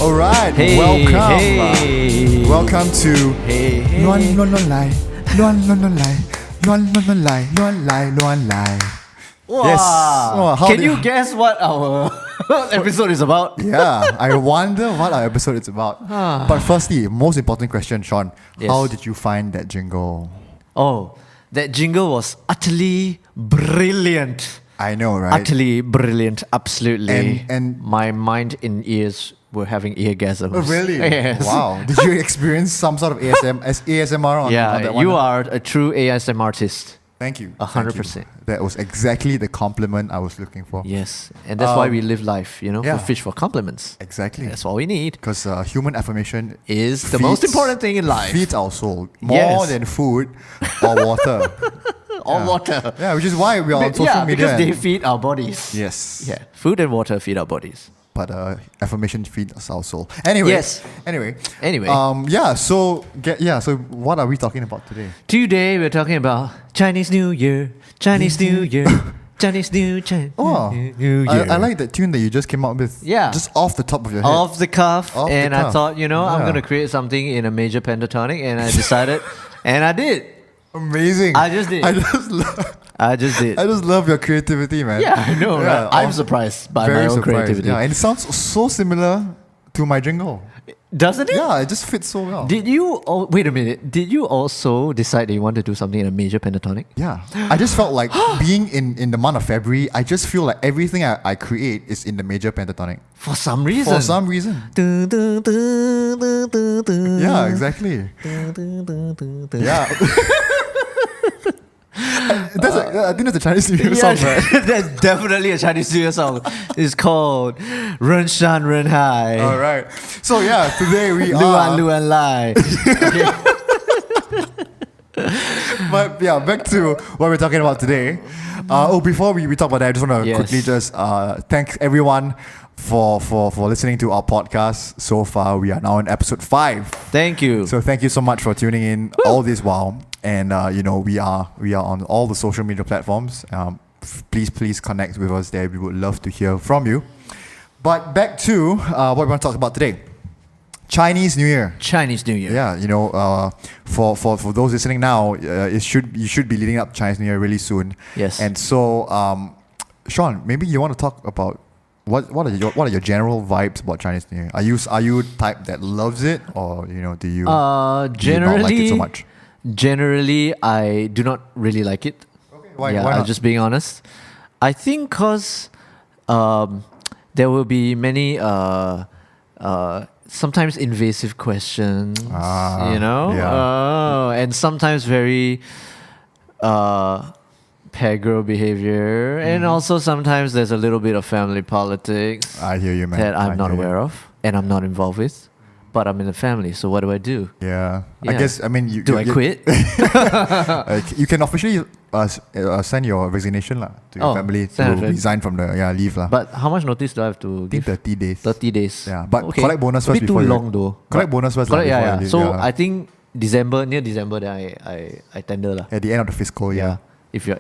Alright, Hey, welcome. hey. Welcome to Hey, hey. Luan Luan Luan Lai, Luan Luan Luan Lai, Luan Luan Luan Lai, Luan Lai, Luan Lai. Wow. Yes. Oh, how Can did- you guess what our episode is about? Yeah, I wonder what our episode is about. But firstly, most important question, Sean. Yes. How did you find that jingle? Oh, that jingle was utterly brilliant. I know, right? Utterly brilliant, absolutely. And- my mind and ears were having eargasms. Oh, really? Yes. Wow. Did you experience some sort of ASMR on Yeah, that one? you are a true ASM artist. Thank you. 100%. That was exactly the compliment I was looking for. Yes, and that's why we live life, yeah. We fish for compliments. Exactly. That's all we need. Because human affirmation Is the most important thing in life. Feeds our soul more Yes. than food or water. Or Yeah. water. Yeah, which is why we are on social Yeah, media. because they and- feed our bodies. yes. Yeah, food and water feed our bodies. But affirmation feeds our soul. Anyway. Yes. Anyway. Anyway. Yeah. So So what are we talking about today? Today we're talking about Chinese New Year, Chinese New Year, Chinese New Oh, New Year. I like that tune that you just came up with. Yeah. Just off the top of your head. Off the cuff, Off the and I cuff. thought, I'm Yeah. going to create something in a major pentatonic, and I decided, and I did. Amazing. I just did. I just did. I just did. love your creativity, man. Yeah, I know, Yeah, right? I'm I'm surprised by Very my own surprised. creativity. Yeah, and it sounds so similar to my jingle. Doesn't it? Yeah, it just fits so well. Did you, wait a minute, did you also decide that you want to do something in a major pentatonic? Yeah, I just felt like being in the month of February, I just feel like everything I create is in the major pentatonic. For some reason. For some reason. Yeah, exactly. Yeah. I think that's a Chinese New Year song, right? That's definitely a Chinese New Year song. It's called Ren Shan Ren Hai. All right. So yeah, today we Luan are. Luan Lai. But yeah, back to what we're talking about today. Before we talk about that, I just want to Yes. quickly just thank everyone for listening to our podcast so far. We are now in episode 5. Thank you. So thank you so much for tuning in all this while. And we are on all the social media platforms. Please connect with us there. We would love to hear from you. But back to what we want to talk about today. Chinese New Year. Chinese New Year. Yeah, for those listening now, you should be leading up to Chinese New Year really soon. Yes. And so, Sean, maybe you want to talk about what are your general vibes about Chinese New Year? Are you type that loves it, or do you do you not Generally, like it so much? Generally, I do not really like it. Okay, why I'm not? just being honest. I think because there will be many sometimes invasive questions, yeah. and sometimes very pegro behavior, and also sometimes there's a little bit of family politics I hear you, man. that I'm not hear you. aware of and I'm not involved with. But I'm in the family, so what do I do? Yeah. I Yeah. guess, I mean, Do I quit? You can officially send your resignation to your Oh, family to send it. resign from the leave lah. But how much notice do I have to I think give? 30 days. 30 days. Yeah, but collect bonus a first bit too before you- long though. Collect bonus first. Correct, before yeah. you leave, So yeah. I think near December, then I tender lah. At the end of the fiscal year. If you're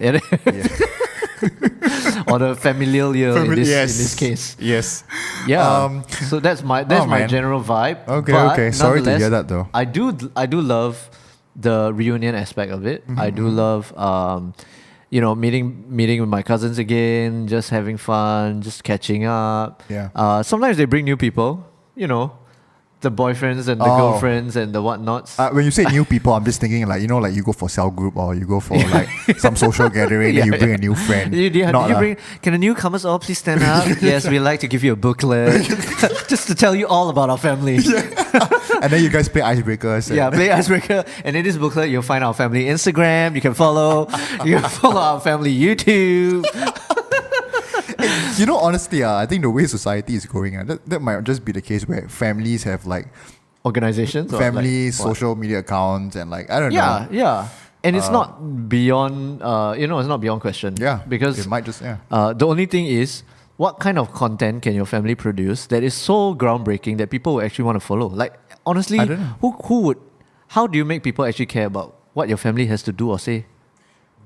or the familial year in this case. Yes. Yeah. So that's my man. general vibe. Okay, But okay. Sorry to nonetheless, hear that though. I do love the reunion aspect of it. I do love meeting with my cousins again, just having fun, just catching up. Yeah. Sometimes they bring new people, the boyfriends and the girlfriends and the whatnots. When you say new people, I'm just thinking like you go for cell group or you go for like some social gathering and you bring a new friend. Can the newcomers all please stand up? Yes, we'd like to give you a booklet just to tell you all about our family. And then you guys play icebreakers. Yeah, play icebreaker. And in this booklet, you'll find our family Instagram. You can follow our family YouTube. Honestly, I think the way society is going, that might just be the case where families have like Organizations? or family like what? social media accounts and like I don't Yeah, know. yeah. And it's not beyond, it's not beyond question. Yeah, Because it might just the only thing is, what kind of content can your family produce that is so groundbreaking that people will actually want to follow? Like, honestly, I don't know. how do you make people actually care about what your family has to do or say?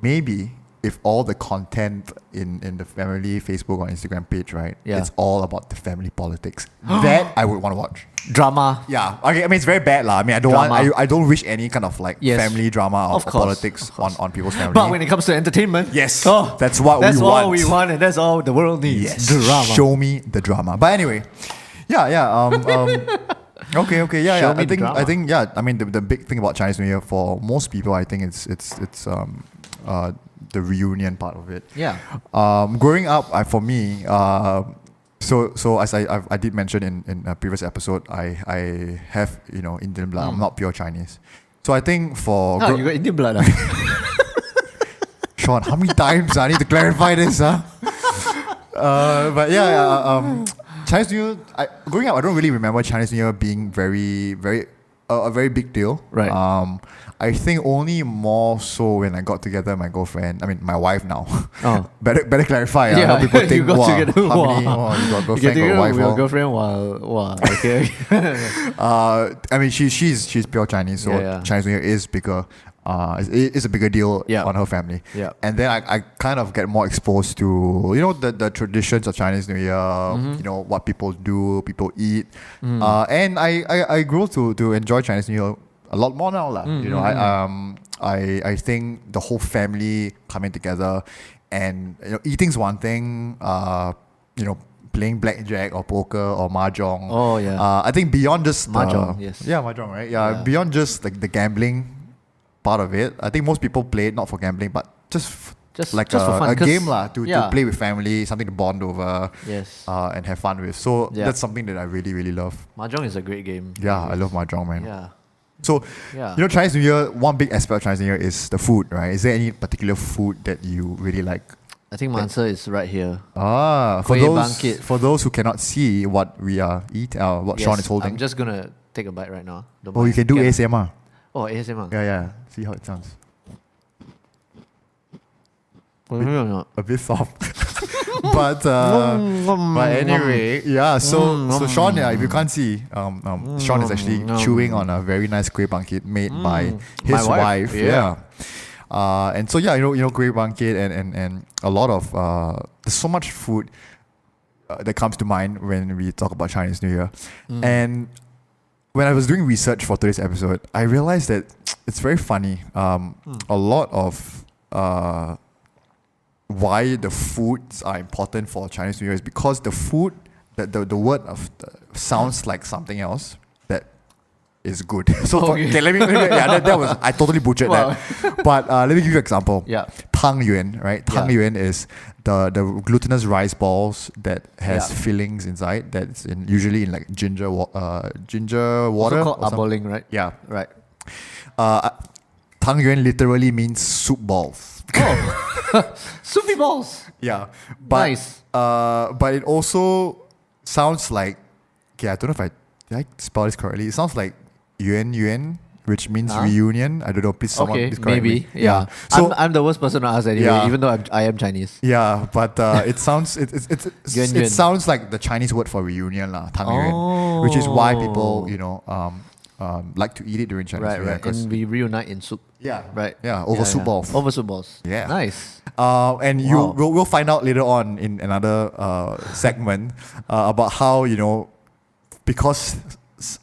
maybe if all the content in the family Facebook or Instagram page, right, Yeah. it's all about the family politics. That I would want to watch. Drama. Yeah, okay. I mean, it's very bad, lah. I mean, I don't wish any kind of like Yes. family drama or Of course, politics of course. on people's family. But when it comes to entertainment, Yes, that's what we that's want. all we want, and that's all the world needs. Yes, Drama. show me the drama. But anyway, yeah. Okay, yeah. Show me the I drama. think, yeah. I mean, the big thing about Chinese New Year for most people, I think it's the reunion part of it. Yeah. Growing up, for me, so as I did mention in a previous episode, I have Indian blood. I'm not pure Chinese. So I think for You got Indian blood. Sean, how many times I need to clarify this, huh? But Chinese New Year. Growing up, I don't really remember Chinese New Year being a very big deal. Right. I think only more so when I got together with my girlfriend. I mean, my wife now. Oh. better clarify. Yeah, Now people think, you got wow, together. how many? Wow. You got You get girlfriend, got together wife. with your Wow. girlfriend while okay. I mean, she's pure Chinese, so Yeah. Chinese New Year is bigger. It's a bigger deal Yeah. on her family. Yeah. And then I kind of get more exposed to the traditions of Chinese New Year. Mm-hmm. What people do, people eat, and I grew to enjoy Chinese New Year a lot more now, lah. I think the whole family coming together and eating's one thing. Playing blackjack or poker or mahjong. Oh, yeah. I think beyond just Mahjong, yes. Yeah, mahjong, right? Yeah, Yeah. beyond just like the gambling part of it. I think most people play it not for gambling, but just for fun, a 'cause- game lah to yeah. play with family, something to bond over. Yes. And have fun with. So Yeah. that's something that I really, really love. Mahjong is a great game. Yeah, I love mahjong, man. Yeah. So, Yeah. Chinese New Year, one big aspect of Chinese New Year is the food, right? Is there any particular food that you really like? I think my answer is right here. For Kueh bangkit. those who cannot see what we are eating, what Sean is holding. I'm just gonna take a bite right now. Don't Oh, you mind. can do ASMR. Oh, ASMR. Yeah. See how it sounds. Can you hear or not? A bit soft. but anyway, yeah. So Sean, if you can't see, Sean is actually chewing on a very nice kueh bangkit made by his My wife, wife. yeah. And so kueh bangkit and a lot of there's so much food that comes to mind when we talk about Chinese New Year. And when I was doing research for today's episode, I realized that it's very funny. A lot of why the foods are important for Chinese New Year is because the food, the word sounds like something else that is good. So Okay. let me that was, I totally butchered Wow. that. But let me give you an example. Yeah. Tang yuan, right? Tang Yeah. yuan is the glutinous rice balls that has Yeah. fillings inside. That's usually in like ginger water. Also called or some- aboling, right? Yeah. Right. Tang yuan literally means soup balls. Oh, soupy balls. Yeah, but Nice. But it also sounds like, okay, I don't know if did I spell this correctly. It sounds like yuan, which means Huh? reunion. I don't know. Please, someone Okay, please correct maybe. me. Yeah. So I'm the worst person to ask anyway, Yeah. even though I am Chinese. yeah, but it sounds Yuan. it sounds like the Chinese word for reunion lah, tang yuan, which is why people like to eat it during Chinese Right, New Year. right. 'Cause- And we reunite in soup. yeah, Right. Yeah, over soup balls. Over soup balls. Yeah. Nice. And Wow. we'll find out later on in another segment about how because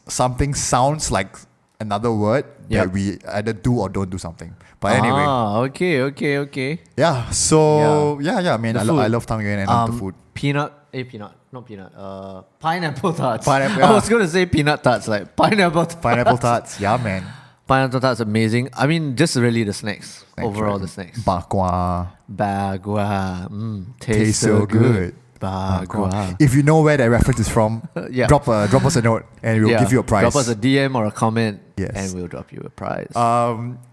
something sounds like another word Yep. that we either do or don't do something. But anyway, Okay. yeah. So yeah. I mean, The I food. love tang yuan and I love the food. Pineapple tarts. Pineapple, I yeah. was gonna say peanut tarts, like pineapple tarts. Pineapple tarts, yeah, man. Pineapple tarts amazing. I mean, just really the snacks. Thanks, Overall, right? the snacks. Bagua. Bagua. Tastes Tastes so good. Bagua. If you know where that reference is from, Yeah. drop us a note and we'll give you a prize. Drop us a DM or a comment, Yes. and we'll drop you a prize.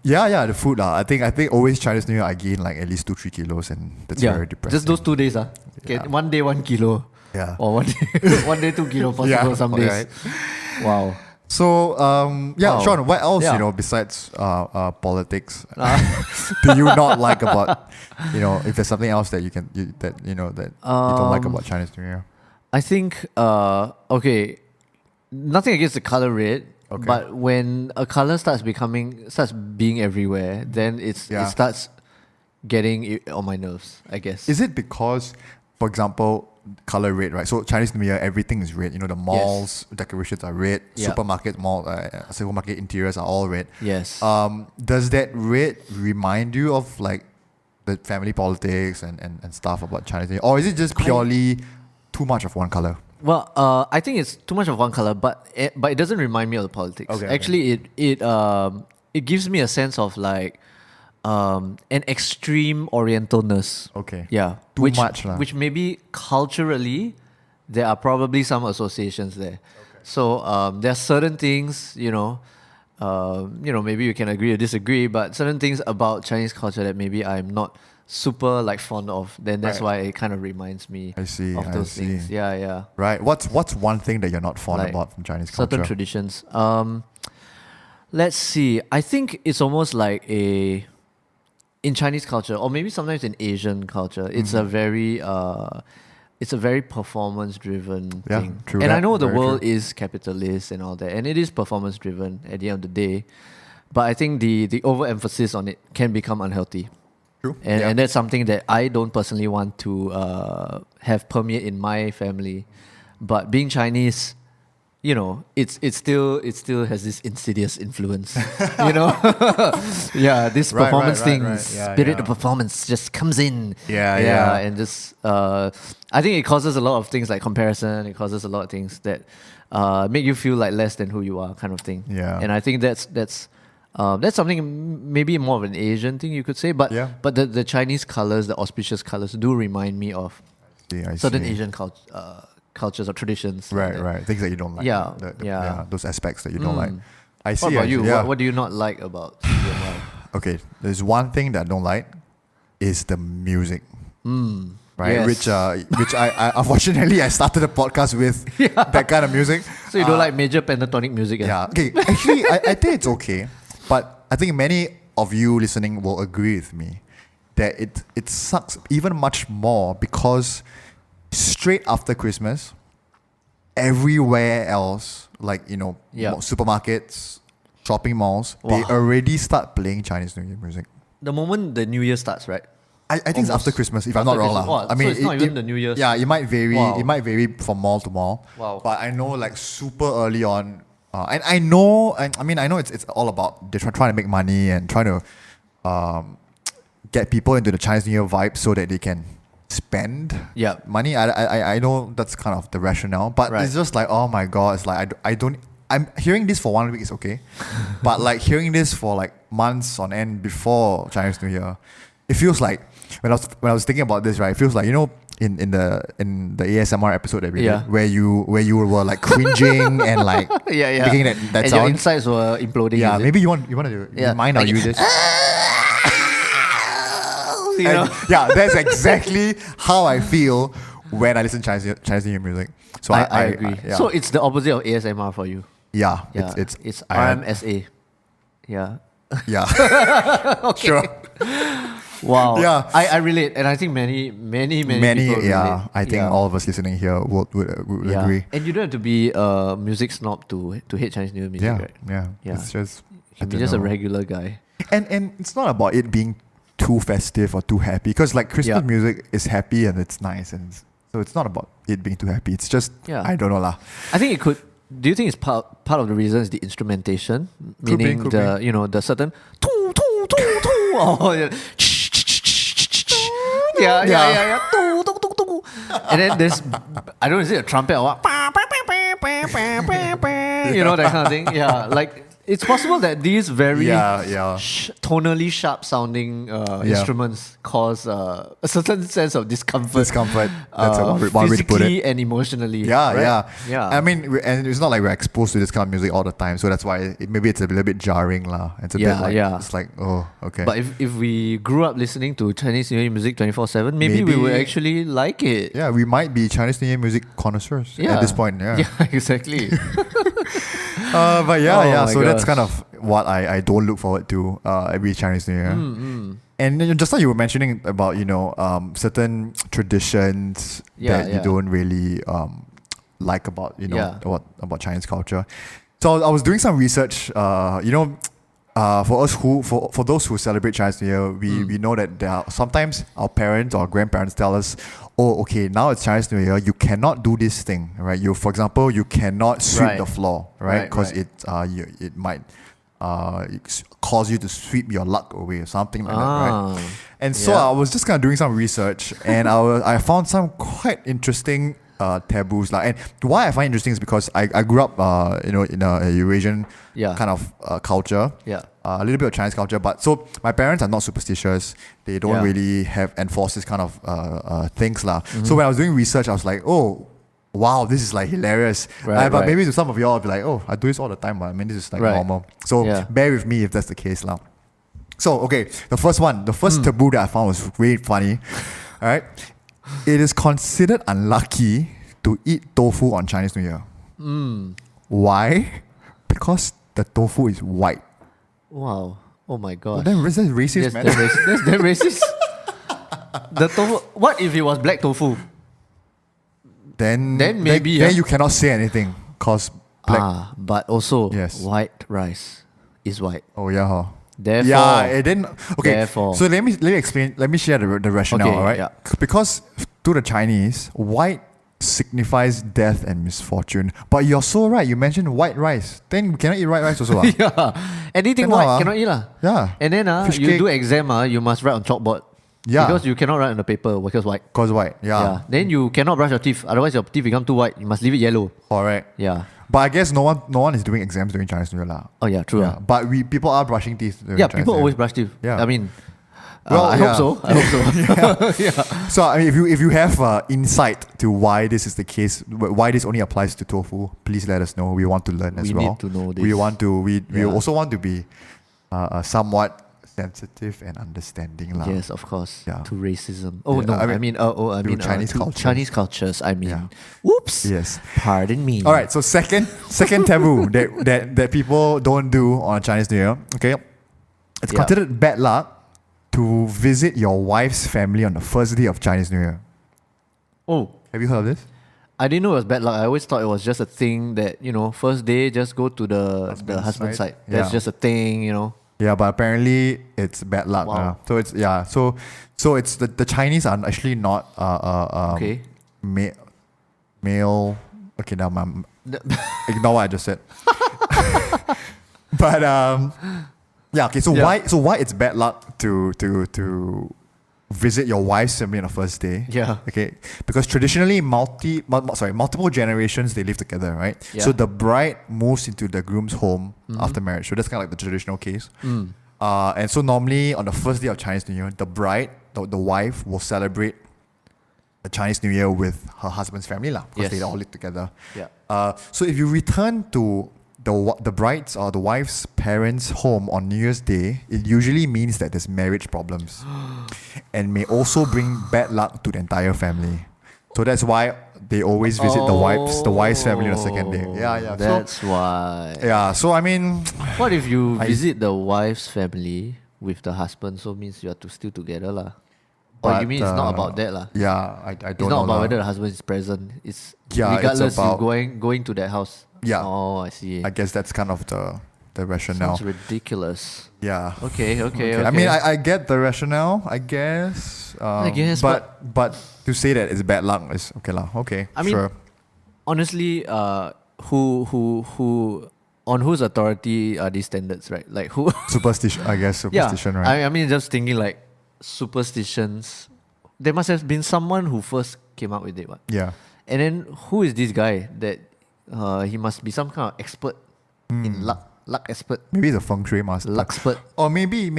Yeah, the food I think always Chinese New Year I gain like at least 2-3 kilos and that's very depressing. just those 2 days. Okay, Yeah. 1 day 1 kilo. Yeah. Or 1 day 1 day 2 kilo possible Yeah, some days. alright. Wow. So Wow. Sean, what else Yeah. besides politics do you not like about if there's something else that you don't like about Chinese New Year? I think okay, nothing against the color red. Okay. But when a color starts being everywhere, then it starts getting on my nerves, I guess. Is it because, for example, color red, right? So Chinese New Year, everything is red. You know, the malls decorations are red. Yeah. Supermarket interiors are all red. Yes. Does that red remind you of like the family politics and stuff about Chinese New Year, or is it just purely too much of one color? Well, I think it's too much of one color, but it doesn't remind me of the politics. Okay, Actually, it gives me a sense of like an extreme Orientalness. Okay. Yeah. Too much lah. Which maybe culturally, there are probably some associations there. Okay. So there are certain things, maybe you can agree or disagree, but certain things about Chinese culture that maybe I'm not super like fond of, then that's why it kind of reminds me of those things. Yeah, yeah. Right. What's one thing that you're not fond Like about from Chinese culture? certain traditions. Let's see. I think it's almost like in Chinese culture, or maybe sometimes in Asian culture, it's a very performance driven thing. True. And I know the Very world true. is capitalist and all that, and it is performance driven at the end of the day. But I think the overemphasis on it can become unhealthy. True. And that's something that I don't personally want to have permeate in my family. But being Chinese, it still has this insidious influence. This performance thing, right. spirit of performance just comes in. Yeah. And just I think it causes a lot of things like comparison. It causes a lot of things that make you feel like less than who you are, kind of thing. Yeah. And I think that's something maybe more of an Asian thing you could say, but the Chinese colors, the auspicious colors, do remind me of I certain see. Asian cultures or traditions. Right. Things that you don't like. Yeah. Those aspects that you don't like. I see. What about you? Yeah. What do you not like about your life? Okay, there's one thing that I don't like is the music. Right, Yes. which I unfortunately I started the podcast with that kind of music. So you don't like major pentatonic music? Yeah. Okay. Actually, I think it's okay, but I think many of you listening will agree with me that it sucks even much more because straight after Christmas, everywhere else, like supermarkets, shopping malls, they already start playing Chinese New Year music. The moment the New Year starts, right? I think it's after Christmas, if I'm not After wrong. Christmas. Lah. Wow, I mean, so it's not even the New Year's. Yeah, it might vary. Wow. It might vary from mall to mall. Wow. But I know, like super early on, and I know it's all about they're trying to make money and trying to get people into the Chinese New Year vibe so that they can spend money. I know that's kind of the rationale, but it's just like, oh my god, it's like I don't. I'm hearing this for 1 week is okay, but like hearing this for like months on end before Chinese New Year, it feels like when I was thinking about this, right, it feels like in the ASMR episode that we did, where you were like cringing and like making that and sound. your insides were imploding. Yeah, maybe you want to mind I'll use this. That's exactly how I feel when I listen to Chinese New Year music. So I agree. So it's the opposite of ASMR for you. Yeah. It's RMSA. Yeah. Yeah. Okay. Sure. Wow. Yeah. I relate, and I think many people relate. I think all of us listening here would agree. And you don't have to be a music snob to hate Chinese New Year music, right? Yeah. Yeah. It's just You can be just a regular guy. And it's not about it being too festive or too happy, because like Christmas music is happy and it's nice, and so it's not about it being too happy. It's just I don't know lah. I think it could. Do you think it's part of the reason is the instrumentation, meaning the certain and then there's I don't know, is it a trumpet or what? That kind of thing. Yeah, like it's possible that these very tonally sharp sounding instruments cause a certain sense of discomfort. That's one way to put physically it. and emotionally. Yeah. Yeah. I mean, and it's not like we're exposed to this kind of music all the time, so that's why maybe it's a little bit jarring lah. It's a bit like it's like, oh, okay. But if we grew up listening to Chinese New Year music 24/7, maybe we would actually like it. Yeah, we might be Chinese New Year music connoisseurs at this point. Yeah, exactly. But so gosh. that's kind of what I don't look forward to every Chinese New Year. And just like you were mentioning about certain traditions that you don't really like about about Chinese culture. So I was doing some research. for us for those who celebrate Chinese New Year, we know that there are sometimes our parents or grandparents tell us, oh, okay, now it's Chinese New Year, you cannot do this thing, right? For example, you cannot sweep the floor, right? Because it might cause you to sweep your luck away or something like that, right? And so I was just kind of doing some research, and I found some quite interesting taboos. And why I find it interesting is because I grew up in a Eurasian kind of culture, a little bit of Chinese culture, but so my parents are not superstitious. They don't really enforce this kind of things lah. So when I was doing research, I was like, oh wow, this is like hilarious. But maybe to some of y'all, I'll be like, oh, I do this all the time, but I mean, this is like normal. So bear with me if that's the case lah. So okay, the first taboo that I found was really funny. All right. It is considered unlucky to eat tofu on Chinese New Year. Why? Because the tofu is white. Wow. Oh my gosh. Well, then is that racist, man? That's damn racist. The tofu. What if it was black tofu? Then maybe. Then you cannot say anything because black. But also white rice is white. Oh yeah, huh? Therefore, yeah, it didn't. Okay, therefore. So let me explain. Let me share the rationale. Okay, all right, yeah. Because to the Chinese, white signifies death and misfortune. But you're so right. You mentioned white rice. Then we cannot eat white rice also. Anything then white cannot eat lah. Yeah. And then Fish you cake. do exam you must write on chalkboard. Yeah. Because you cannot write on the paper because white. Cause white. Yeah. Then you cannot brush your teeth. Otherwise your teeth become too white. You must leave it yellow. Correct. Yeah. But I guess no one is doing exams during Chinese New Year lah. Oh yeah, true. Yeah. But people are brushing teeth during Chinese people New Year. always brush teeth. Yeah. I mean, Well, I hope so. So I mean, if you have insight to why this is the case, why this only applies to tofu, please let us know. We want to learn as well. We need to know this. We want to. We also want to be somewhat sensitive and understanding lah. Yes, of course. Yeah. To racism. Oh Yeah, no, I mean, Chinese culture. Chinese cultures. I mean, Yeah. whoops. Yes. Pardon me. All right. So second taboo that people don't do on Chinese New Year. Okay, it's considered bad luck to visit your wife's family on the first day of Chinese New Year. Oh, Have you heard of this? I didn't know it was bad luck. I always thought it was just a thing that first day just go to the husband's side. That's Yeah. just a thing, Yeah, but apparently it's bad luck. Wow. So it's so it's the Chinese are actually not Okay. male. Okay, now ignore what I just said. But yeah. Okay, so why it's bad luck to visit your wife's family on the first day? Yeah. Okay, because traditionally multiple generations they live together, right? Yeah. So the bride moves into the groom's home after marriage. So that's kind of like the traditional case. And so normally on the first day of Chinese New Year, the bride, the wife, will celebrate the Chinese New Year with her husband's family lah, because they all live together. Yeah. So if you return to the bride's or the wife's parents' home on New Year's Day, it usually means that there's marriage problems, and may also bring bad luck to the entire family. So that's why they always visit the wife's family on the second day. Yeah. That's why. Yeah. So I mean, What if you visit the wife's family with the husband? So means you are still together lah. Or you mean it's not about that lah? Yeah, I don't know. It's not about lah. whether the husband is present. It's Yeah, regardless it's about, you going to that house. Yeah. Oh, I see. I guess that's kind of the rationale. Sounds ridiculous. Yeah. Okay. I mean, I get the rationale, I guess. But to say that it's bad luck is okay lah. Okay, I mean, sure. honestly, who on whose authority are these standards, right? Like who? Superstition, I guess. Superstition, right? I mean, just thinking like superstitions. There must have been someone who first came up with it, what? Yeah. And then who is this guy that he must be some kind of expert in luck expert. Maybe he's a feng shui master. Luck expert. Or maybe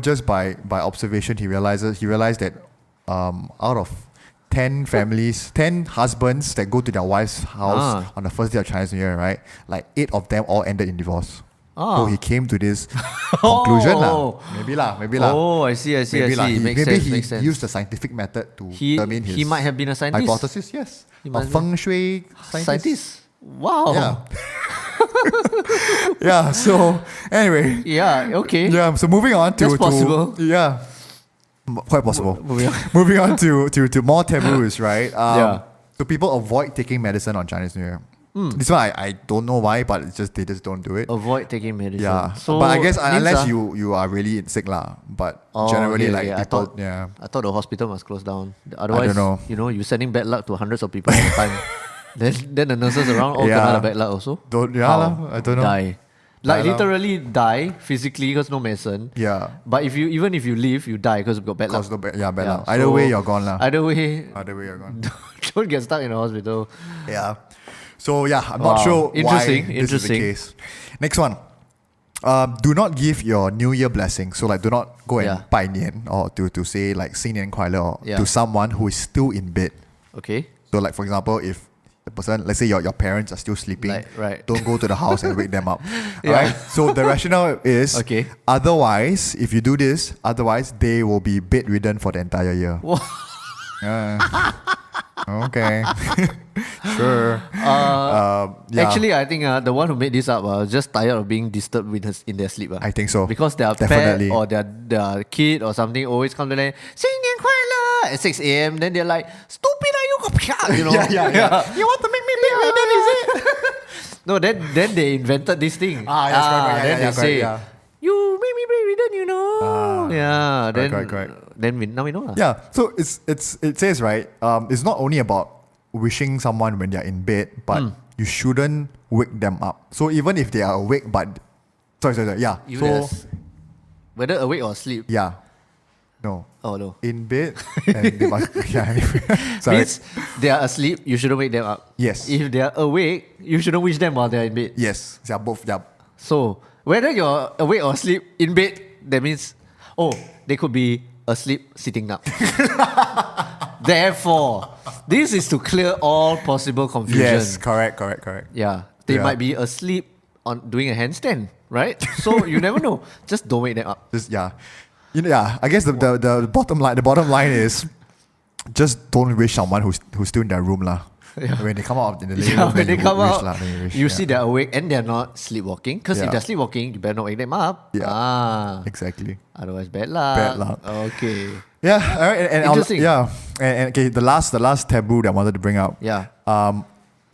just by observation he realized that out of 10 families, 10 husbands that go to their wife's house on the first day of Chinese New Year, right? Like 8 of them all ended in divorce. So he came to this conclusion lah. Maybe lah. Oh, I see. Makes sense. Used the scientific method to determine his he might have been a scientist. hypothesis. Yes, a must feng shui Scientist. Wow. Yeah. Yeah. So anyway. Yeah. Okay. Yeah. So moving on to That's possible. Yeah. Quite possible. Moving on. Moving on to more taboos, right? So people avoid taking medicine on Chinese New Year. This one I don't know why, but it's just they just don't do it. Avoid taking medicine. Yeah, So but I guess means, unless you are really sick lah. But generally, okay, like okay. people, I thought the hospital must close down. Otherwise, know. you're sending bad luck to hundreds of people at a time. Then the nurses around all kena the bad luck also. I don't know. Die. Like literally die physically because no medicine. Yeah. But even if you live, you die because you got bad luck. Bad luck. Either way, you're gone lah. Either way, you're gone. don't get stuck in the hospital. Yeah. So yeah, I'm not sure why this is the case. Next one. Do not give your New Year blessing. So like, do not go and 拜年 or to say like 新年快乐 or to someone who is still in bed. Okay. So like, for example, if the person, let's say your parents are still sleeping, right. don't go to the house and wake them up. Right? So the rationale is, otherwise, if you do this, they will be bedridden for the entire year. Okay. Sure. Actually, I think the one who made this up was just tired of being disturbed in their sleep. I think so. Because their pet or their kid or something always come to them, 新年快乐 at 6 a.m. Then they're like, stupid are you? You know? Yeah. You want to make me bedridden, is it? No, then they invented this thing. Yes, they say, you make me bedridden, you know. Correct. Then now we know. Yeah, so it says, right, it's not only about wishing someone when they're in bed, but you shouldn't wake them up. So even if they are awake, but sorry, yeah. So whether awake or asleep. Yeah. No. Oh no. In bed, and they must. Anyway. Sorry. Means they are asleep, you shouldn't wake them up. Yes. If they are awake, you shouldn't wish them while they are in bed. Yes. They are both. Yeah. So whether you're awake or asleep in bed, that means they could be asleep sitting up. Therefore, this is to clear all possible confusion. Yes. Correct. Yeah. They might be asleep on doing a handstand, right? So you never know. Just don't wake them up. I guess the bottom line is just don't wish someone who's still in their room lah. Yeah. When they come out in the living room, when they come out, wish, you see they're awake and they're not sleepwalking. Because if they're sleepwalking, you better not wake them up. Yeah. Exactly. Otherwise, bad luck. Okay. Yeah. All right. And interesting. And okay, the last taboo that I wanted to bring up. Yeah.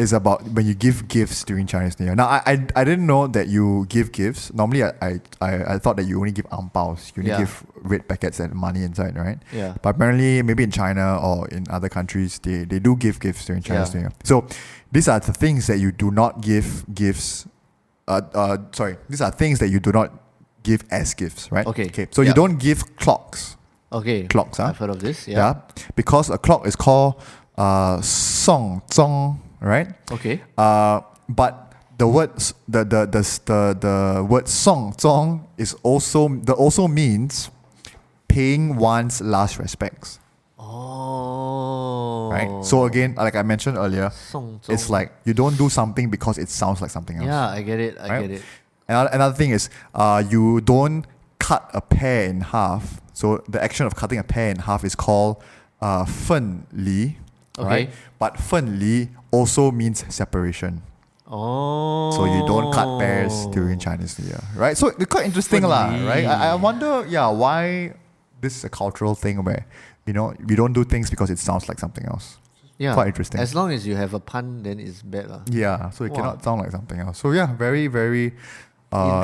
Is about when you give gifts during Chinese New Year. Now, I didn't know that you give gifts. Normally, I thought that you only give angpaos. You only give red packets and money inside, right? Yeah. But apparently, maybe in China or in other countries, they do give gifts during Chinese New Year. So these are the things that you do not give gifts. These are things that you do not give as gifts, right? Okay. So you don't give clocks. Okay. Clocks, I've heard of this. Yeah. Because a clock is called song zong. Right? Okay. But the words the word song zong is also means paying one's last respects. Oh. Right. So again, like I mentioned earlier, it's like you don't do something because it sounds like something else. Yeah, I get it. I get it. Another thing is you don't cut a pear in half. So the action of cutting a pear in half is called 分离. Right? But 分离 also means separation. Oh. So you don't cut pears during Chinese New Year, right? So it's quite interesting lah, right? I wonder, why this is a cultural thing where, we don't do things because it sounds like something else. Yeah. Quite interesting. As long as you have a pun, then it's bad lah. Yeah, so it cannot sound like something else. So yeah, very, very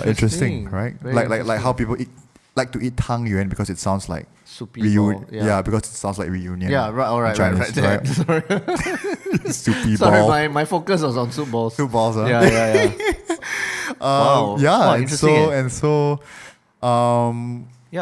interesting, right? Like how people like to eat tang yuan because it sounds like because it sounds like reunion. Yeah, right. All right, Chinese, right. Sorry. Soupy Sorry, ball. my focus was on soup balls. Soup balls, huh? Yeah. Wow. Yeah,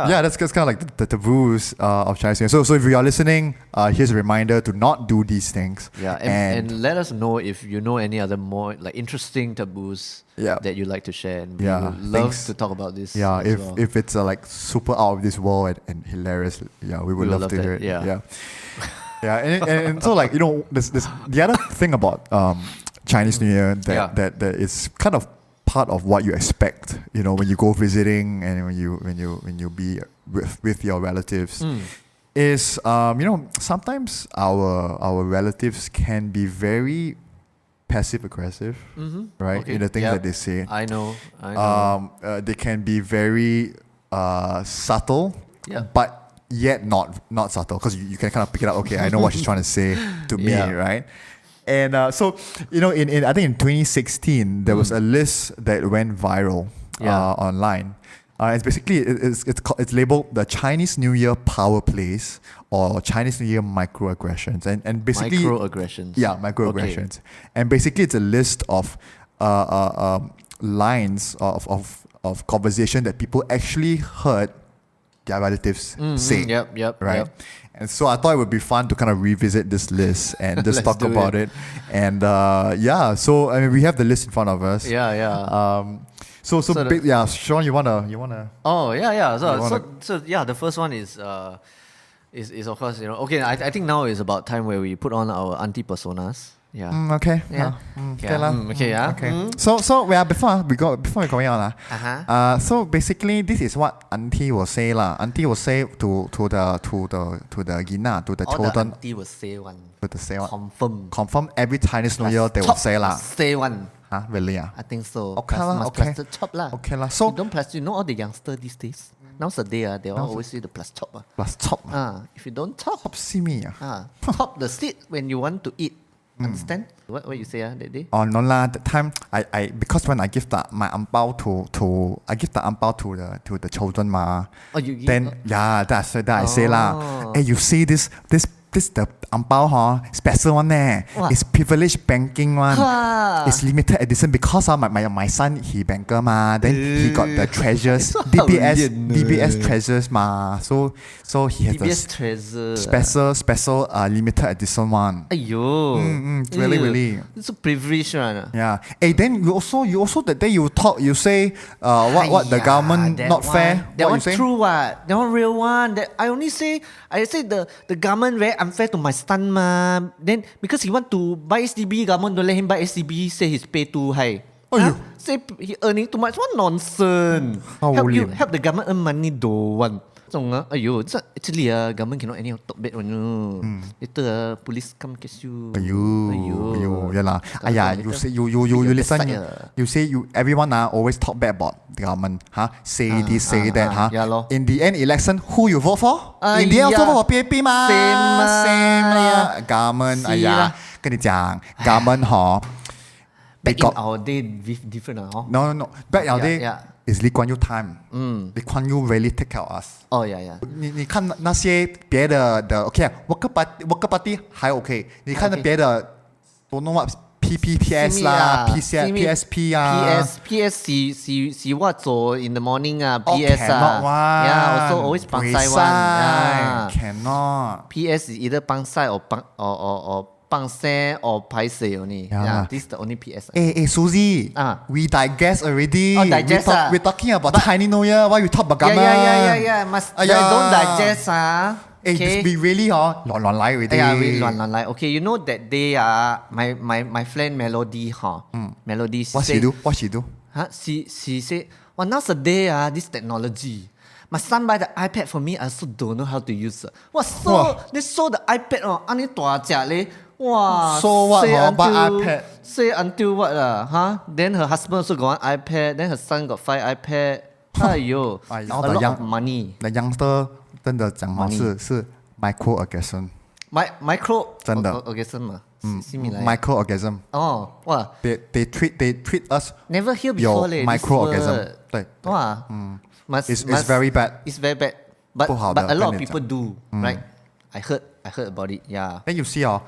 wow, that's kind of like the taboos of Chinese New Year. So if you are listening, here's a reminder to not do these things. Yeah, and let us know if you know any other more like interesting taboos that you like to share. And we would love to talk about this. Yeah, if it's like super out of this world and hilarious, we would love to hear it. Yeah. And so like this the other thing about Chinese New Year that is kind of part of what you expect, when you go visiting and when you be with your relatives, is sometimes our relatives can be very passive aggressive, right? Okay. In the things that they say. I know. They can be very subtle, but yet not subtle, because you can kind of pick it up. Okay, I know what she's trying to say to me, right? And so, in I think in 2016, there was a list that went viral online. It's basically it's labeled the Chinese New Year power plays or Chinese New Year microaggressions, and basically microaggressions. Yeah, microaggressions, and basically it's a list of lines of conversation that people actually heard their relatives say. Yep. Right. And so I thought it would be fun to kind of revisit this list and just talk about it. And so I mean we have the list in front of us. So Sean, you wanna? Oh yeah. So the first one is of course okay. I think now is about time where we put on our auntie personas. Yeah. Okay. Yeah. Okay. So before we going on so basically this is what auntie will say lah. Auntie will say to the gina, to the children. Auntie will say one. To say one. Confirm every Chinese New Year they will say lah. Say one. Really? I think so. Okay lah. Plus chop lah. Okay lah. So you don't plus. All the youngsters these days. Nowadays they always say the plus chop. Plus chop. If you don't chop see me chop the seed when you want to eat. Understand? What you say that day? Oh no lah. That time I because when I give my angbao to I give the angbao to the children ma. Oh you give? Then that's I say lah. Hey, you see this the angbao special one It's privileged banking one. It's limited edition because my son he banker ma. Then he got the treasures DBS treasures ma. So he has DBS treasure. Special limited edition one. Aiyo. Really. It's a privilege one. Yeah. Hey, then you also that day you say what the government not fair. That one true what? That one real one. That I say the government very unfair to my son ma. Then because he want to buy SDB, government don't let him buy SDB. Say his pay too high. Say he earning too much. What nonsense? Help the government earn money don't want. Actually government cannot anyhow talk bad on you. Later police come catch you. Yeah lah. You say you listen. You say everyone always talk bad about the government. Say this, say that. In the end election, who you vote for? In the end also vote for PAP 嘛。Same government. 跟你讲 government Back in our day different No. Back in our day is Lee Kuan Yew time. Lee Kuan Yew really take care of us. 你看那些别的 OK worker party 还 OK。你看那别的 don't know what PPPS 啦 PSP PS 是what 做 in the morning PS also always 帮晒 one cannot PS is either 帮晒 or 帮晒 or 拍摄 only. This is the only PS. Hey Suzy, we digest already. Digest we're talking about Chinese New Year. Why you talk about government? Yeah. Don't digest Hey, we really Luan Luan Lai already. We Luan Luan Lai. Okay, you know that day my friend Melody Melody. What she do? She said, nowadays this technology. My son buy the iPad for me. I also don't know how to use it. They sold the iPad any 大隻咧. So what? Buy iPad. Say until what Then her husband also got one iPad. Then her son got 5 iPad. Aiyo, a lot of money. The youngster 真的讲是 microaggression. Microaggression 嘛。microorganism. They treat us. Never hear before microorganism. 对。It's very bad. It's very bad. But a lot of people do, right? I heard about it. Yeah. Then you see your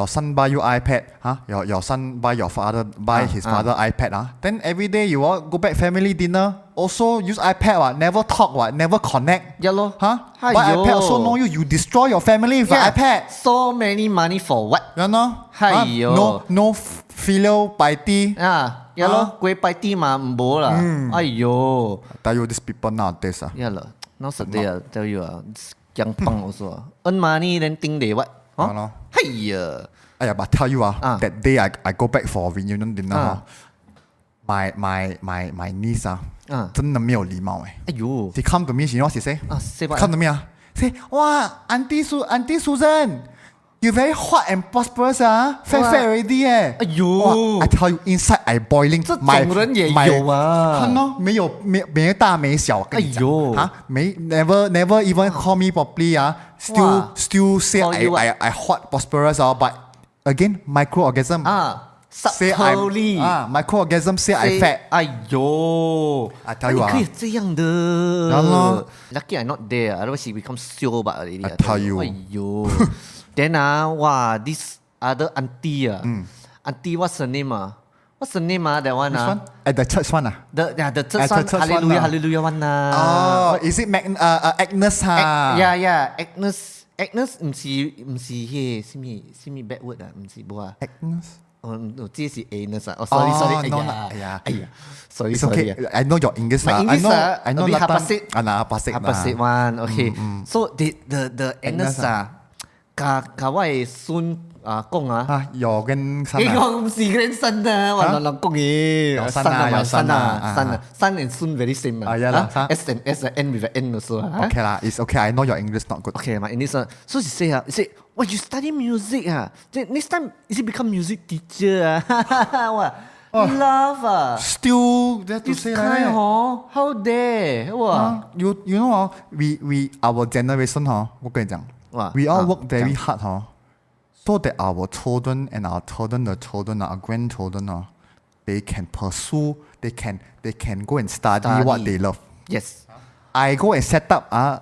son buy you iPad, your son buy your father his father iPad, then every day you all go back family dinner, also use iPad, never talk, never connect. Yeah lor. Buy iPad also know you destroy your family with iPad. So many money for what? No filial piety. Yeah lor, 鬼拜地嘛唔啦。Aiyo. Tell you these people nowadays. Yeah lah. Nowadays tell you young punk also earn money then think they what? But tell you that day I go back for reunion dinner. My niece 真的没有礼貌She come to me, you know what she say? Say what? Come to me say, Auntie Susan, you very hot and prosperous fat already I tell you inside I boiling. 这种人也有没有大没小跟你讲never even call me properly still say I hot prosperous but again, microorganism. Say subtly. Microorganism say I fat. 哎呦 I tell you 你可以这样的 Lucky I not there, otherwise he become so bad already. I tell you. 哎呦 Then wow, this other auntie auntie what's her name What's the name that one Which one? At the church one The church At the one, church one hallelujah, hallelujah one Oh, is it Agnes Yeah, Agnes 唔是迄什么 bad word 唔是无Agnes? this is anus sorry no, 哎呀 sorry It's okay. I know your English. My English I know a bit Latin. hapasik Hapasik one. Okay. So the anus 甲我的孫講有跟你講唔是嗰啲孫我亂講嘅有孫son and 孫 very same S and S N with an N also Okay lah, it's okay. I know your English not good. Okay, my English so she say well, you study music then next time is it become music teacher what love Still there to this say kind that. how dare wow You know we our generation 我跟你講 we all work very hard so that our children and our children, the children, our grandchildren they can pursue, they can go and study what they love. Yes. I go and set up a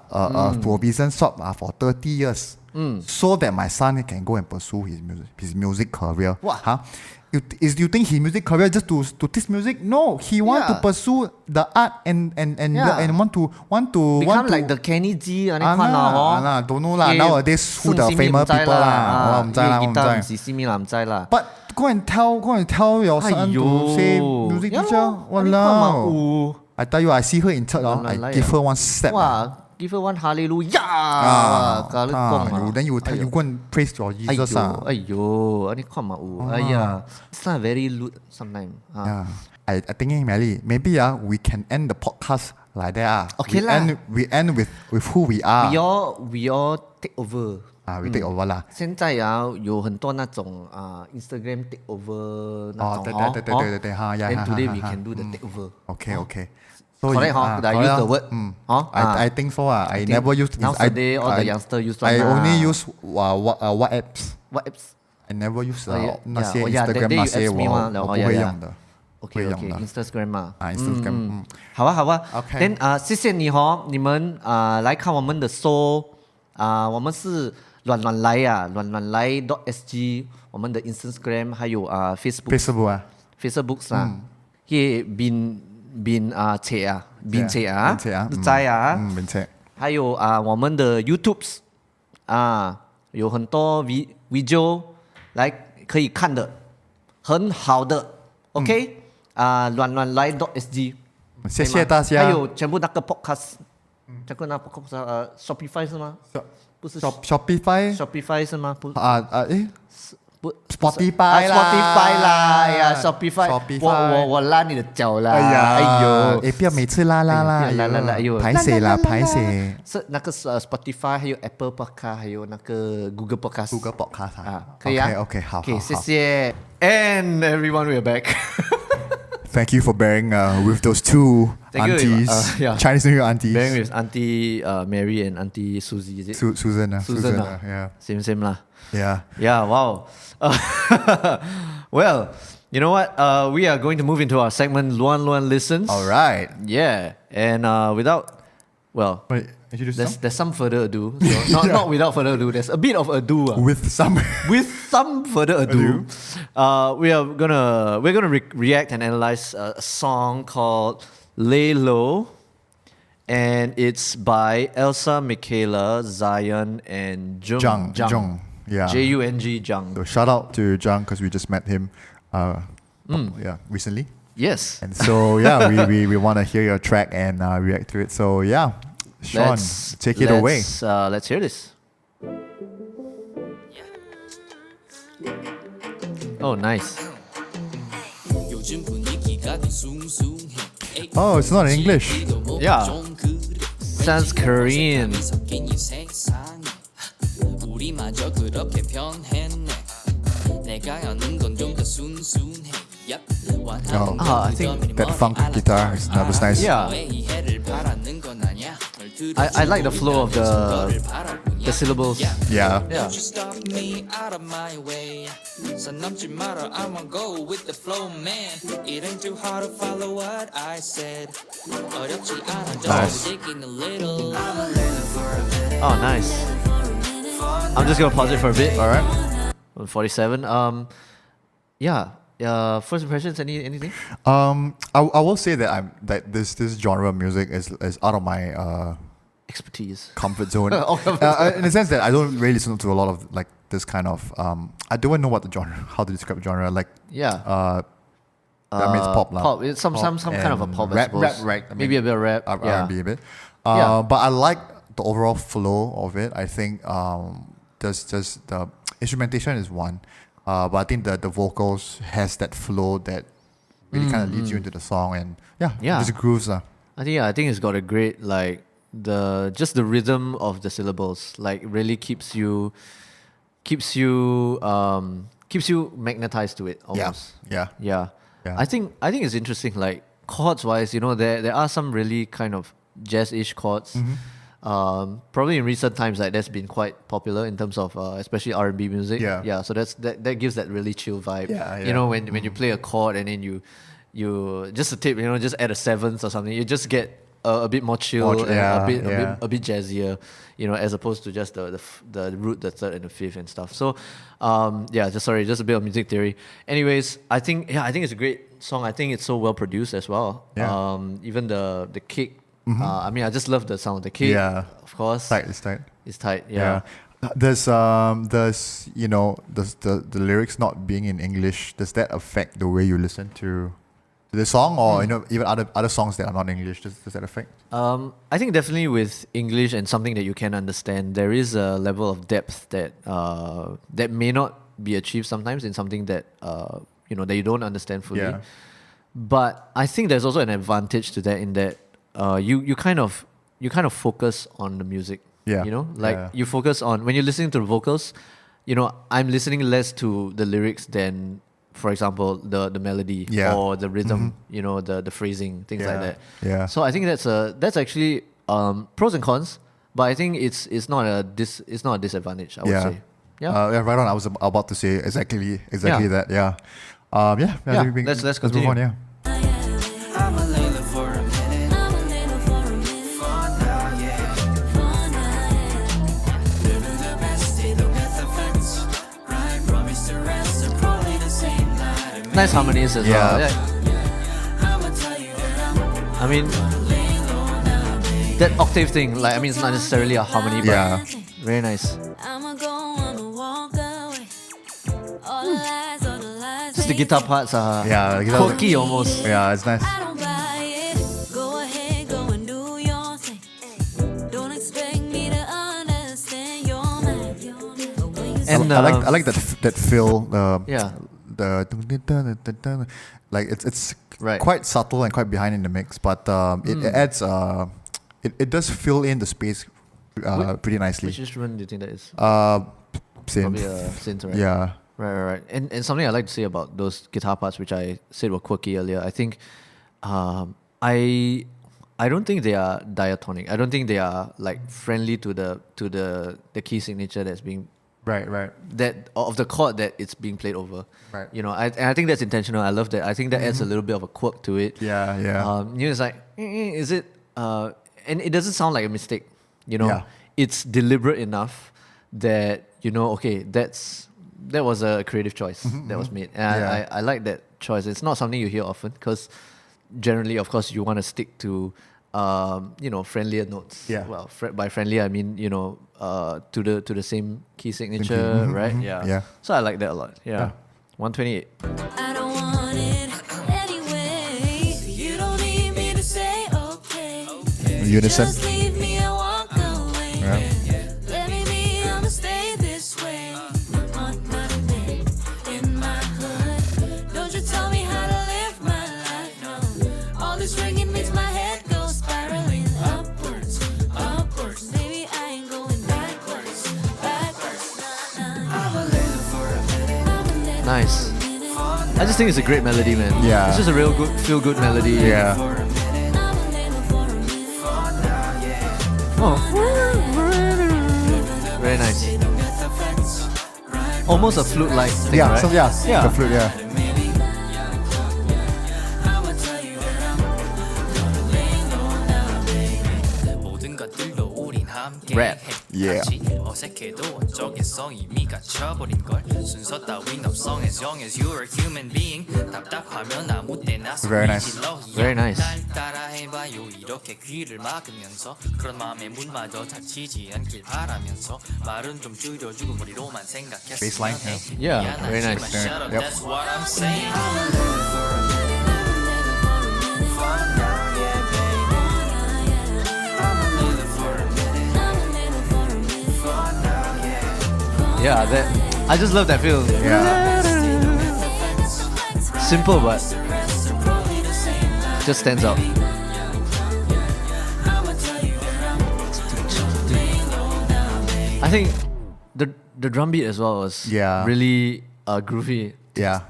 provision shop for 30 years so that my son can go and pursue his music career. Wow. You think his music career just to teach music? No, he want to pursue the art and want to become like the Kenny G don't know lah. Nowadays who the famous people lah? But go and tell your son to say music teacher. Walao. I tell you, I see her in church. I give her one step. Give her one hallelujah. Then you go and praise your Jesus. It's not very lewd sometimes. I thinking maybe we can end the podcast like that. Okay we end with who we are. We all take over. We take over 啦。现在有很多那種Instagram take over 那種對哈 Then today we can do the take over. Okay. Correct did I use the word? I think so. I never use this. Nowadays all the youngster use one. I only use what apps. What apps? I never use 那些 that Instagram day 那 you 些 asked me 我不會用的。Okay, Instagram Instagram 好啊 Okay. Then 謝謝你們來看我們的 show 我們是亂亂來亂亂來 .sg 我們的 Instagram 還有Facebook 也bin切bin切都在并且還有我們的 YouTubes 有很多 video 來可以看的很好的 OK 亂亂來 .sg 謝謝大家。還有全部那個 podcast 全部那個 podcast Shopify 是嗎？不是 Shopify 是嗎？不Spotify 啦，Shopify 我拉你的腳啦，哎呦，不要每次拉，哎呦，排泄，是那個Spotify 還有 Apple Podcast 還有那個 Google Podcast 可以OK 好，謝謝 And everyone we are back Thank you for bearing with those two aunties, Chinese New Year aunties. Bearing with Auntie Mary and Auntie Susie, is it? Susan, yeah. Same lah. Yeah. Yeah, wow. Well, you know what? We are going to move into our segment Luan Luan Listens. All right. Yeah, and Wait, there's some further ado. So not without further ado. There's a bit of ado. With some further ado, we're gonna react and analyze a song called "Lay Low," and it's by Elsa Mickayla, ZIONN, and JUNG. Yeah. JUNG JUNG. So shout out to JUNG because we just met him. Recently. Yes. And so we want to hear your track and react to it. So yeah, Sean, take it away. Let's hear this. Oh, nice. Oh, it's not in English. Yeah. Sounds Korean. I think that funk guitar was nice. Yeah. I like the flow of the the syllables. Yeah. Yeah. Don't you stop me out of my way. So 넘지 마라, I'ma go with the flow, man. It ain't too hard to follow what I said. 어렵지 않아, Nice. just taking a little. Oh, nice. I'm just gonna pause it for a bit. All right. 47. Yeah. First impressions. Anything? I will say that this genre of music is out of my Expertise. comfort zone. Oh, In the sense that I don't really listen to a lot of like this kind of I don't know what the genre, how to describe genre, like Yeah. that means pop lah. Pop. It's some kind of a and pop. I rap, suppose. rap, right? I Maybe a bit of rap. Yeah. R&B a bit. Yeah. But I like the overall flow of it. I think just the instrumentation is one, but I think the vocals has that flow that really kind of leads you into the song, and Yeah. just grooves lah. I think it's got a great like the rhythm of the syllables like really keeps you magnetized to it almost. Yeah. Yeah. Yeah. I think it's interesting like chords wise, there are some really kind of jazz-ish chords. Probably in recent times like that's been quite popular in terms of especially R&B music. Yeah. So that gives that really chill vibe. Yeah. When you play a chord and then you just a tip, just add a seventh or something, you just get a bit more chill and a bit jazzier, as opposed to just the root, the third and the fifth and stuff. So, just a bit of music theory. Anyways, I think it's a great song. I think it's so well produced as well. Yeah. Even the kick. I just love the sound of the kick. Yeah. Of course. It's tight. It's tight. Yeah. There's the lyrics not being in English. Does that affect the way you listen to the song, or even other songs that are not English? Does that affect? I think definitely with English and something that you can understand, there is a level of depth that that may not be achieved sometimes in something that that you don't understand fully. Yeah. But I think there's also an advantage to that in that you kind of focus on the music. Yeah. You focus on when you're listening to the vocals. I'm listening less to the lyrics than, for example, the melody or the rhythm, the phrasing, things like that. Yeah. So I think that's actually pros and cons, but I think it's not a disadvantage, I would say. Yeah. Right on. I was about to say exactly that. Yeah. Let's continue. Move on. Yeah. I'm a layla for a minute. For now, yeah. Living the best, they don't get the fence. Right, promise to rest, they're probably the same night. Nice harmonies as well. Yeah. I'ma tell you that I mean, that octave thing, it's not necessarily a harmony, but Yeah. very nice. I'ma go on a walk away. All the lies, all the lies. Just the guitar parts are Yeah, the guitar- quirky almost. Yeah, it's nice. I don't buy it. Go ahead, go and do your thing. Don't expect me to understand your mind. But when you And I like that fill. Yeah. The like it's Right. quite subtle and quite behind in the mix, but it adds it does fill in the space pretty nicely. Which instrument do you think that is? Synth. Probably a synth, right? Yeah. Right. And something I like to say about those guitar parts, which I said were quirky earlier, I think I don't think they are diatonic. I don't think they are like friendly to the key signature that's being Right. that of the chord that it's being played over. Right. I think that's intentional. I love that. I think that adds a little bit of a quirk to it. Yeah. It's like, is it? And it doesn't sound like a mistake. Yeah. It's deliberate enough that okay, that was a creative choice that was made, and Yeah. I like that choice. It's not something you hear often because generally, of course, you want to stick to friendlier notes. Yeah. Well, by friendly I mean to the same key signature, right? Yeah. Yeah. So I like that a lot. Yeah. 128. I don't want it anyway. You don't need me to say okay. Unison. Just leave me and walk away. Yeah. Let me be, I'ma stay this way. On my bed, in my hood. Don't you tell me how to live my life, no. All this ringing makes my head go spiraling upwards. Baby, I ain't going backwards. I'm a layla for a minute. Nice. I just think it's a great melody, man. Yeah. It's just a real good, feel good melody. Yeah. For a minute. For now, yeah. Oh. nice. Almost a flute-like thing, Yeah, right? so Yeah. the flute, yeah. 모든 것들로 우린 함께 Rap. Yeah. 어색해도 원적인 성이 미가 쳐버린걸 순서 따윈 없성 as long as you're a human being 답답하면 아무 때나 Very nice. Very nice. 날 따라해봐요 이렇게 귀를 막으면서 그런 마음에 문마저 닫히지 않길 바라면서 말은 좀 줄여주고 머리로만 생각했으면 Baseline, 해 Yeah, very nice. Shut up, Yep. that's what I'm saying Yeah, I just love that feel. Yeah. Simple, but just stands out. I think the drum beat as well was really groovy. Yeah.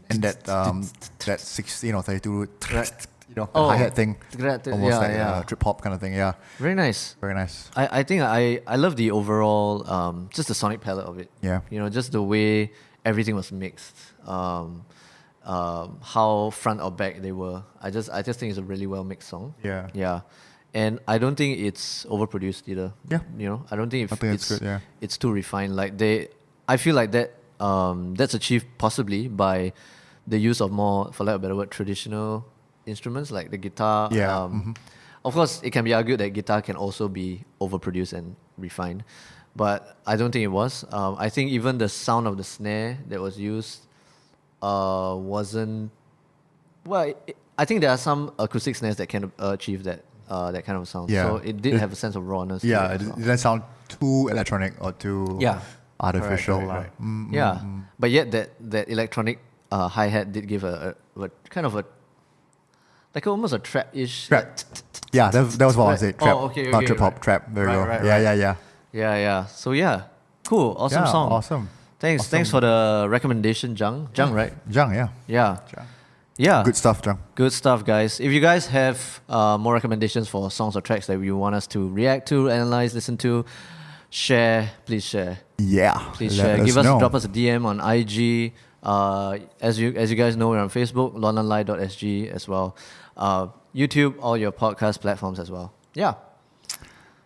And that 16 or 32, Right. hi hat thing. Almost Almost like yeah. trip hop kind of thing. Yeah. Very nice. Very nice. I think I love the overall just the sonic palette of it. Yeah. Just the way everything was mixed. How front or back they were. I just think it's a really well mixed song. Yeah. Yeah. And I don't think it's overproduced either. Yeah. I don't think I think it's good, yeah. it's too refined. Like I feel like that's achieved possibly by the use of more, for lack of a better word, traditional instruments like the guitar. Yeah. Of course, it can be argued that guitar can also be overproduced and refined, but I don't think it was. I think even the sound of the snare that was used wasn't. Well, I think there are some acoustic snares that can achieve that kind of sound. Yeah. So it did have a sense of rawness. to Yeah. it It as well. didn't sound too electronic or too artificial. Correct. lah. Yeah, but yet that electronic hi-hat did give a kind of a like almost a trap-ish. Trap. Yeah, that was what I said. Trap. Oh, okay, Not okay, trip hop, right. trap. There you go. Right, Yeah, right. yeah. Yeah. So yeah, cool, awesome Yeah, song. awesome. Thanks for the recommendation, Jung. Jung, right? Jung, yeah. Yeah. Jung. Yeah. Good stuff, Jung. Good stuff, guys. If you guys have more recommendations for songs or tracks that you want us to react to, analyze, listen to, share, please share. Yeah. Please let share. know. Drop us a DM on IG. As you guys know, we're on Facebook, luanluanlai.sg as well. YouTube, all your podcast platforms as well. Yeah.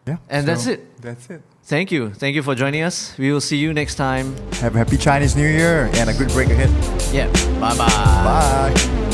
Yeah. And that's it. That's it. Thank you for joining us. We will see you next time. Have a happy Chinese New Year and a good break ahead. Yeah. Bye-bye. Bye.